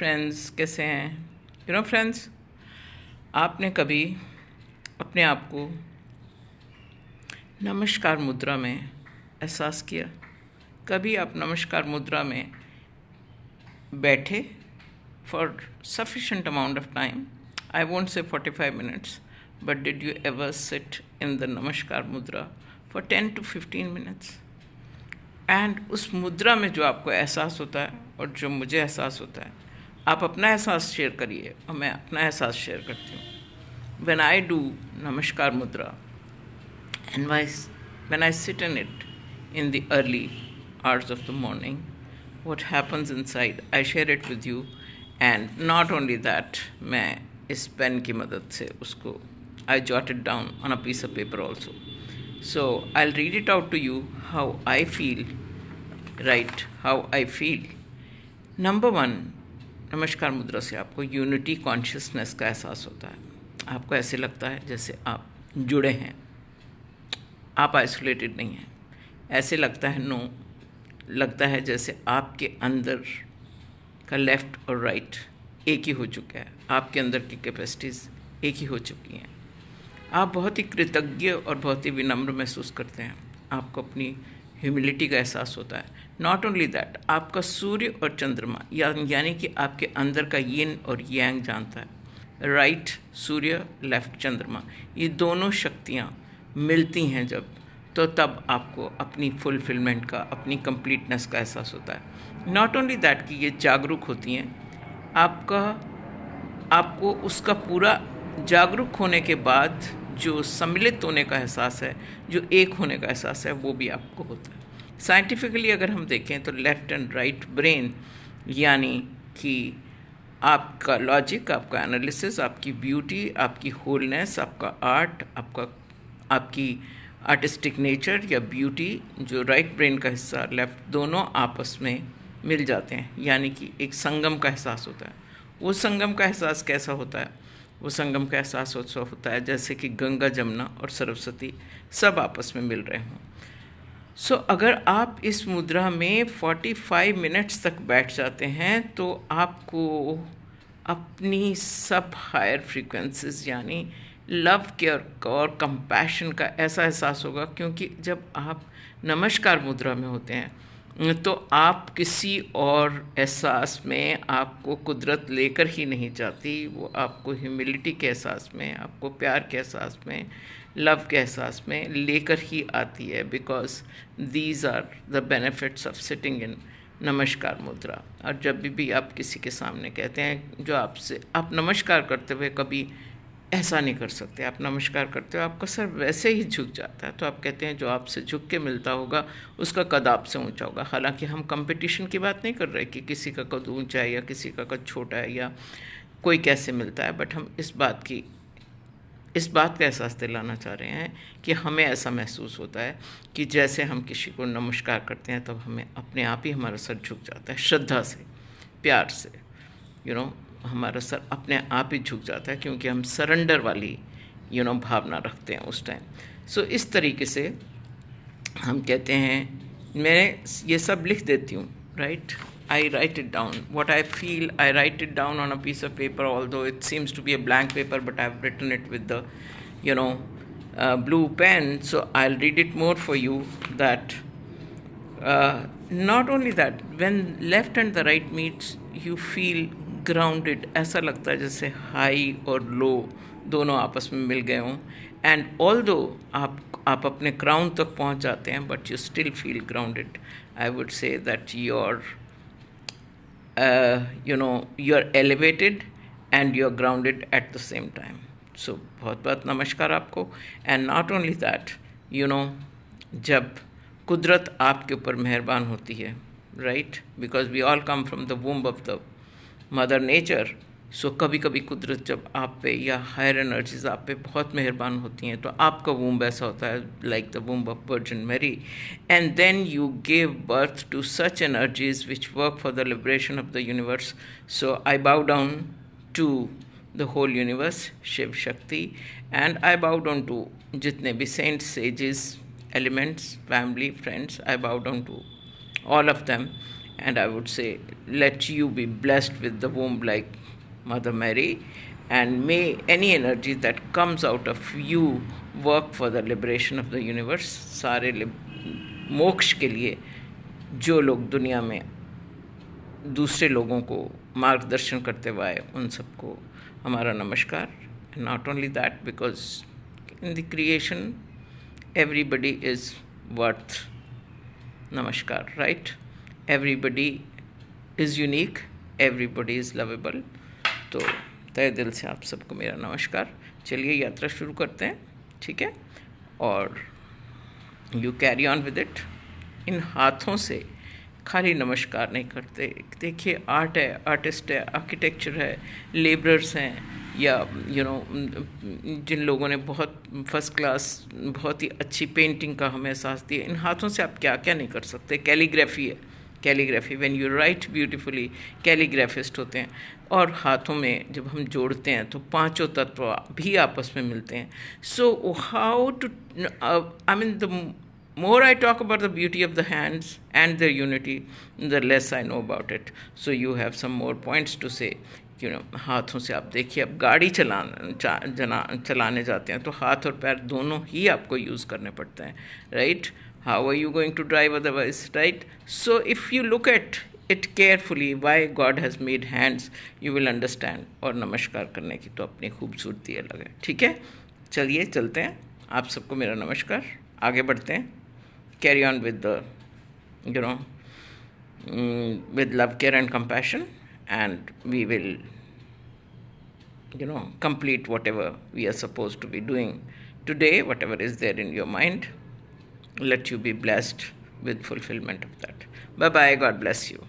Friends, कैसे हैं? Friends, आपने कभी अपने आप को नमस्कार मुद्रा में एहसास किया? कभी आप नमस्कार मुद्रा में बैठे for sufficient amount of time? I won't say 45 minutes, but did you ever sit in the नमस्कार मुद्रा फॉर 10 to 15 मिनट्स? एंड उस मुद्रा में जो आपको एहसास होता है और जो मुझे एहसास होता है, आप अपना एहसास शेयर करिए और मैं अपना एहसास शेयर करती हूँ। व्हेन आई डू नमस्कार मुद्रा and when I sit in it in the early hours of the morning, what happens inside, I share it with you. And not only that, मैं इस पेन की मदद से उसको I jot it down on a piece of paper also. So I'll read it out to you how I feel, right? How I feel. Number 1, नमस्कार मुद्रा से आपको यूनिटी कॉन्शियसनेस का एहसास होता है। आपको ऐसे लगता है जैसे आप जुड़े हैं, आप आइसोलेटेड नहीं हैं। ऐसे लगता है जैसे आपके अंदर का लेफ़्ट और राइट एक ही हो चुका है, आपके अंदर की कैपेसिटीज़ एक ही हो चुकी हैं। आप बहुत ही कृतज्ञ और बहुत ही विनम्र महसूस करते हैं। आपको अपनी ह्यूमिलिटी का एहसास होता है। नॉट ओनली दैट, आपका सूर्य और चंद्रमा यानी कि आपके अंदर का यिन और यांग जानता है। राइट सूर्य, लेफ्ट चंद्रमा, ये दोनों शक्तियाँ मिलती हैं जब, तो तब आपको अपनी फुलफिलमेंट का, अपनी कंप्लीटनेस का एहसास होता है। नॉट ओनली दैट कि ये जागरूक होती हैं, आपको उसका पूरा जागरूक होने के बाद जो सम्मिलित होने का एहसास है, जो एक होने का एहसास है, वो भी आपको होता है। साइंटिफिकली अगर हम देखें तो लेफ़्ट एंड राइट ब्रेन, यानी कि आपका लॉजिक, आपका एनालिसिस, आपकी ब्यूटी, आपकी होलनेस, आपका आर्ट, आपकी आर्टिस्टिक नेचर या ब्यूटी, जो राइट ब्रेन का हिस्सा, लेफ़्ट, दोनों आपस में मिल जाते हैं, यानी कि एक संगम का एहसास होता है। वो संगम का एहसास कैसा होता है? वो संगम का एहसास होता है जैसे कि गंगा, जमुना और सरस्वती सब आपस में मिल रहे हों। सो अगर आप इस मुद्रा में 45 मिनट्स तक बैठ जाते हैं तो आपको अपनी सब हायर फ्रीक्वेंसीज यानी लव, केयर और कंपैशन का ऐसा एहसास होगा, क्योंकि जब आप नमस्कार मुद्रा में होते हैं तो आप किसी और एहसास में, आपको कुदरत लेकर ही नहीं जाती, वो आपको ह्यूमिलिटी के एहसास में, आपको प्यार के एहसास में, लव के एहसास में लेकर ही आती है। Because these are the benefits of sitting in namaskar mudra. और जब भी आप किसी के सामने कहते हैं, जो आपसे, आप नमस्कार करते हुए कभी ऐसा नहीं कर सकते, आप नमस्कार करते हो, आपका सर वैसे ही झुक जाता है, तो आप कहते हैं जो आपसे झुक के मिलता होगा उसका कद आपसे ऊंचा होगा। हालांकि हम कंपटीशन की बात नहीं कर रहे कि किसी का कद ऊंचा है या किसी का कद छोटा है या कोई कैसे मिलता है, बट हम इस बात का एहसास दिलाना चाह रहे हैं कि हमें ऐसा महसूस होता है कि जैसे हम किसी को नमस्कार करते हैं तब हमें अपने आप ही हमारा सर झुक जाता है, श्रद्धा से, प्यार से, हमारा सर अपने आप ही झुक जाता है, क्योंकि हम सरेंडर वाली भावना रखते हैं उस टाइम। सो इस तरीके से हम कहते हैं, मैं ये सब लिख देती हूँ, right? I write it down. What I feel, I write it down on a piece of paper, although it seems to be a blank paper, but I've written it with the, blue pen. So I'll read it more for you. That not only that, when left and the right meets, you feel grounded. ऐसा लगता है जैसे high और लो दोनों आपस में मिल गए हों। And although आप अपने क्राउन तक पहुंच जाते हैं, but you still feel grounded. I would say that you're elevated and you're grounded at the same time. So बहुत बहुत नमस्कार आपको। And not only that, जब कुदरत आपके ऊपर मेहरबान होती है, right? Because we all come from the womb of the mother nature. So कभी कभी कुदरत जब आप पे या हायर एनर्जीज आप पे बहुत मेहरबान होती हैं, तो आपका वूम्ब ऐसा होता है like the womb of virgin Mary, and then you give birth to such energies which work for the liberation of the universe. So I bow down to the whole universe, Shiv Shakti, and I bow down to जितने भी saints, sages, elements, family, friends, I bow down to all of them, and I would say, let you be blessed with the womb like Mother Mary, and may any energy that comes out of you work for the liberation of the universe. सारे मोक्ष के लिए जो लोग दुनिया में दूसरे लोगों को मार्गदर्शन करते हुए आए, उन सबको हमारा नमस्कार. Not only that, because in the creation everybody is worth namaskar, right? Everybody is unique, everybody is lovable. तो तहे दिल से आप सबको मेरा नमस्कार. चलिए यात्रा शुरू करते हैं, ठीक है? और you carry on with it. इन हाथों से खाली नमस्कार नहीं करते. देखिए, आर्ट है, आर्टिस्ट है, आर्किटेक्चर है, लेबरर्स हैं, या जिन लोगों ने बहुत फर्स्ट क्लास, बहुत ही अच्छी पेंटिंग का हमें एहसास दिया. इन हाथों से आप क्या क्या नहीं कर सकते. कैलीग्राफी है, calligraphy, when you write beautifully, calligraphist होते हैं. और हाथों में जब हम जोड़ते हैं तो पांचों तत्व भी आपस में मिलते हैं. So how to, I mean, the more I talk about the beauty of the hands and their unity, the less I know about it. So you have some more points to say. हाथों से आप देखिए, अब गाड़ी चलाने जाते हैं तो हाथ और पैर दोनों ही आपको यूज़ करने पड़ते हैं, right? How are you going to drive otherwise, right? So if you look at it carefully, why God has made hands, you will understand. और नमस्कार करने की तो अपनी खूबसूरती अलग है, ठीक है? चलिए चलते हैं. आप सबको मेरा नमस्कार. आगे बढ़ते हैं. Carry on with the, with love, care and compassion, and we will, complete whatever we are supposed to be doing today, whatever is there in your mind. Let you be blessed with fulfillment of that. Bye bye. God bless you.